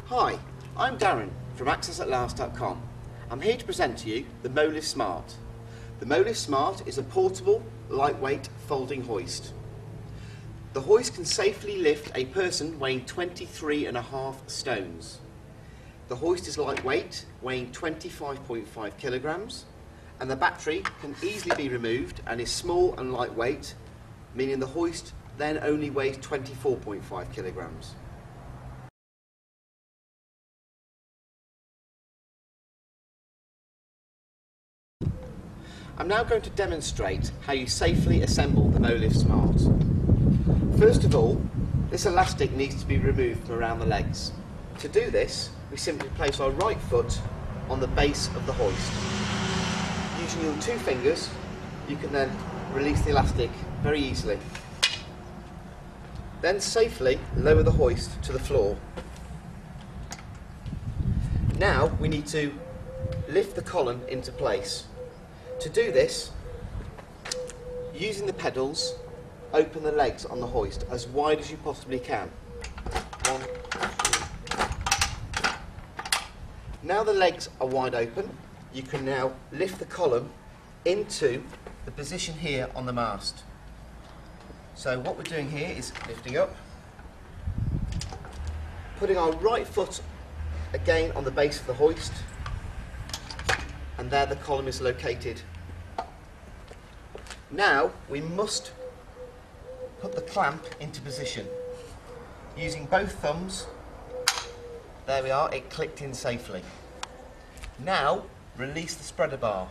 Hi, I'm Darren from accessatlast.com. I'm here to present to you the Molift Smart. The Molift Smart is a portable, lightweight folding hoist. The hoist can safely lift a person weighing 23.5 stones. The hoist is lightweight, weighing 25.5 kilograms, and the battery can easily be removed and is small and lightweight, meaning the hoist then only weighs 24.5 kilograms. I'm now going to demonstrate how you safely assemble the Molift Smart. First of all, this elastic needs to be removed from around the legs. To do this, we simply place our right foot on the base of the hoist. Using your two fingers, you can then release the elastic very easily. Then safely lower the hoist to the floor. Now we need to lift the column into place. To do this, using the pedals, open the legs on the hoist as wide as you possibly can. One, two. Now the legs are wide open, you can now lift the column into the position here on the mast. So what we're doing here is lifting up, putting our right foot again on the base of the hoist, and there the column is located. Now we must put the clamp into position. Using both thumbs, there we are, it clicked in safely. Now release the spreader bar.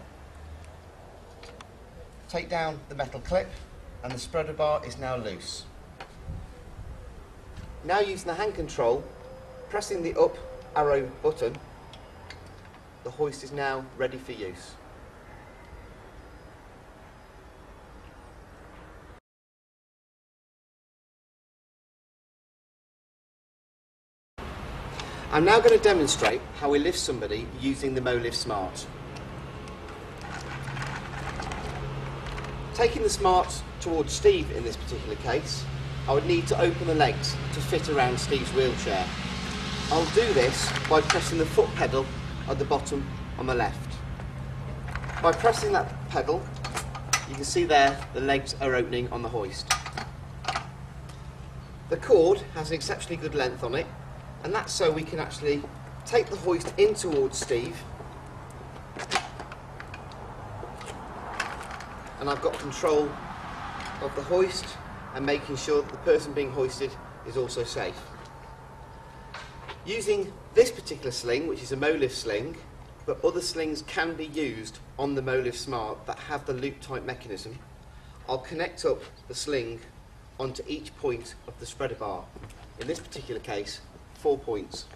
Take down the metal clip and the spreader bar is now loose. Now using the hand control, pressing the up arrow button, the hoist is now ready for use. I'm now going to demonstrate how we lift somebody using the Molift Smart. Taking the Smart towards Steve in this particular case, I would need to open the legs to fit around Steve's wheelchair. I'll do this by pressing the foot pedal at the bottom on the left. By pressing that pedal, you can see there the legs are opening on the hoist. The cord has an exceptionally good length on it, and that's so we can actually take the hoist in towards Steve, and I've got control of the hoist and making sure that the person being hoisted is also safe. Using this particular sling, which is a Molift sling, but other slings can be used on the Molift Smart that have the loop type mechanism, I'll connect up the sling onto each point of the spreader bar. In this particular case, 4 points.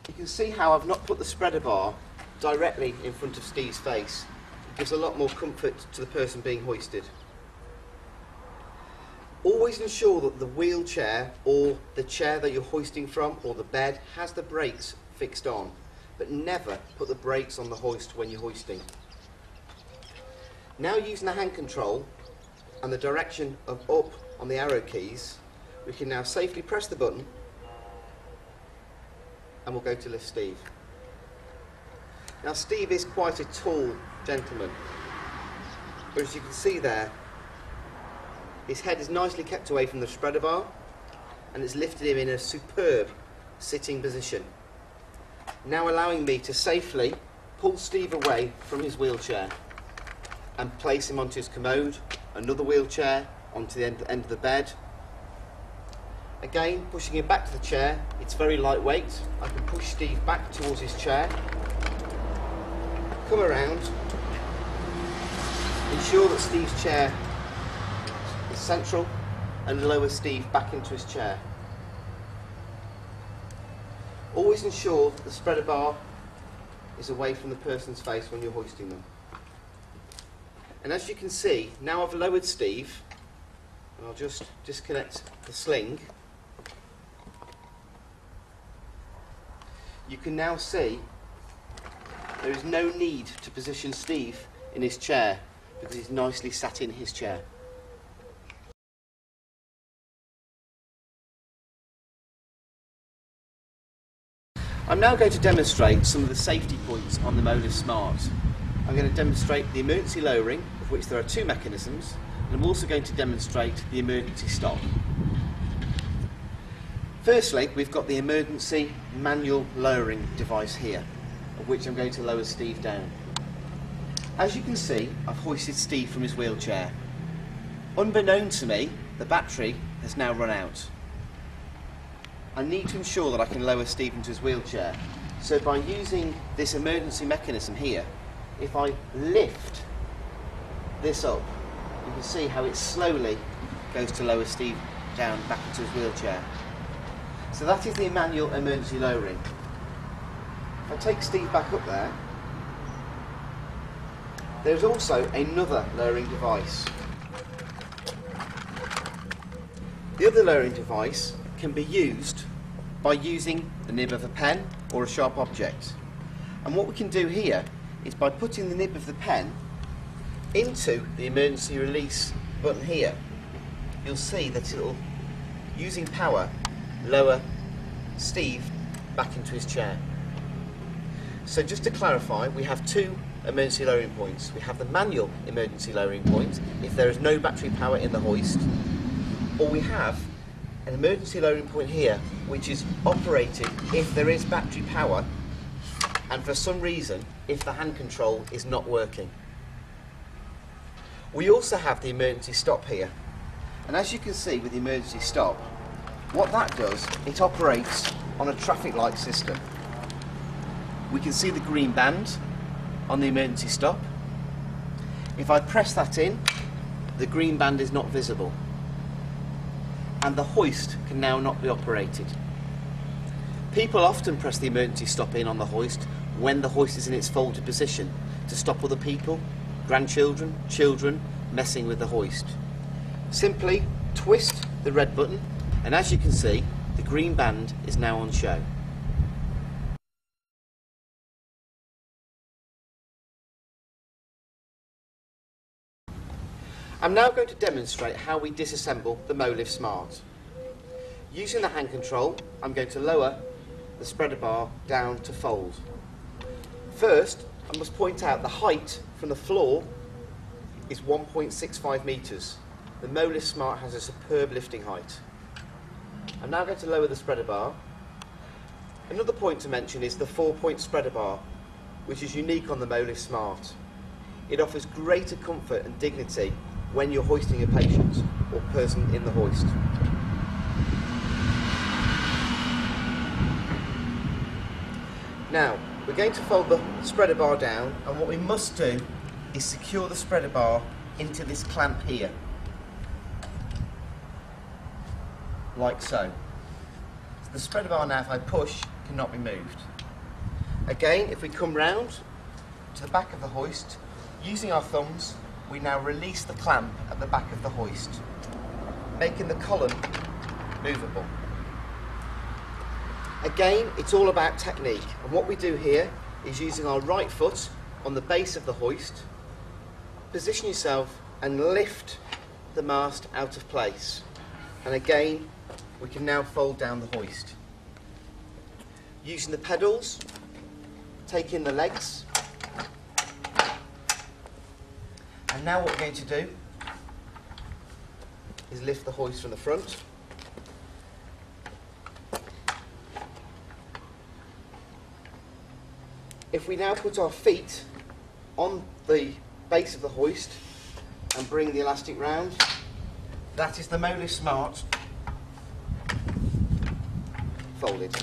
You can see how I've not put the spreader bar directly in front of Steve's face. It gives a lot more comfort to the person being hoisted. Always ensure that the wheelchair or the chair that you're hoisting from or the bed has the brakes fixed on, but never put the brakes on the hoist when you're hoisting. Now using the hand control and the direction of up on the arrow keys, we can now safely press the button and we'll go to lift Steve. Now Steve is quite a tall gentleman, but as you can see there, his head is nicely kept away from the spreader bar and it's lifted him in a superb sitting position. Now allowing me to safely pull Steve away from his wheelchair and place him onto his commode, another wheelchair, onto the end of the bed. Again, pushing him back to the chair, it's very lightweight. I can push Steve back towards his chair, come around, ensure that Steve's chair is central, and lower Steve back into his chair. Always ensure that the spreader bar is away from the person's face when you're hoisting them. And as you can see, now I've lowered Steve, and I'll just disconnect the sling. You can now see there is no need to position Steve in his chair because he's nicely sat in his chair. I'm now going to demonstrate some of the safety points on the Molift Smart. I'm going to demonstrate the emergency lowering, of which there are two mechanisms, and I'm also going to demonstrate the emergency stop. Firstly, we've got the emergency manual lowering device here, of which I'm going to lower Steve down. As you can see, I've hoisted Steve from his wheelchair. Unbeknown to me, the battery has now run out. I need to ensure that I can lower Steve into his wheelchair. So by using this emergency mechanism here, if I lift this up, you can see how it slowly goes to lower Steve down back into his wheelchair. So that is the manual emergency lowering. If I take Steve back up there, there's also another lowering device. The other lowering device can be used by using the nib of a pen or a sharp object. And what we can do here is by putting the nib of the pen into the emergency release button here, you'll see that it'll, using power, lower Steve back into his chair. So just to clarify, we have two emergency lowering points. We have the manual emergency lowering point if there is no battery power in the hoist, or we have an emergency lowering point here which is operated if there is battery power and for some reason if the hand control is not working. We also have the emergency stop here, and as you can see with the emergency stop, what that does, it operates on a traffic light system. We can see the green band on the emergency stop. If I press that in, the green band is not visible, and the hoist can now not be operated. People often press the emergency stop in on the hoist when the hoist is in its folded position to stop other people, grandchildren, children messing with the hoist. Simply twist the red button, and as you can see, the green band is now on show. I'm now going to demonstrate how we disassemble the Molift Smart. Using the hand control, I'm going to lower the spreader bar down to fold. First, I must point out the height from the floor is 1.65 metres. The Molift Smart has a superb lifting height. I'm now going to lower the spreader bar. Another point to mention is the 4-point spreader bar, which is unique on the Molift Smart. It offers greater comfort and dignity when you're hoisting a patient or person in the hoist. Now, we're going to fold the spreader bar down, and what we must do is secure the spreader bar into this clamp here, like so. The spreader bar now, if I push, cannot be moved. Again, if we come round to the back of the hoist, using our thumbs, we now release the clamp at the back of the hoist, making the column movable. Again, it's all about technique, and what we do here is using our right foot on the base of the hoist, position yourself and lift the mast out of place. And again, we can now fold down the hoist. Using the pedals, take in the legs. And now what we're going to do is lift the hoist from the front. If we now put our feet on the base of the hoist and bring the elastic round, that is the Molift Smart folded.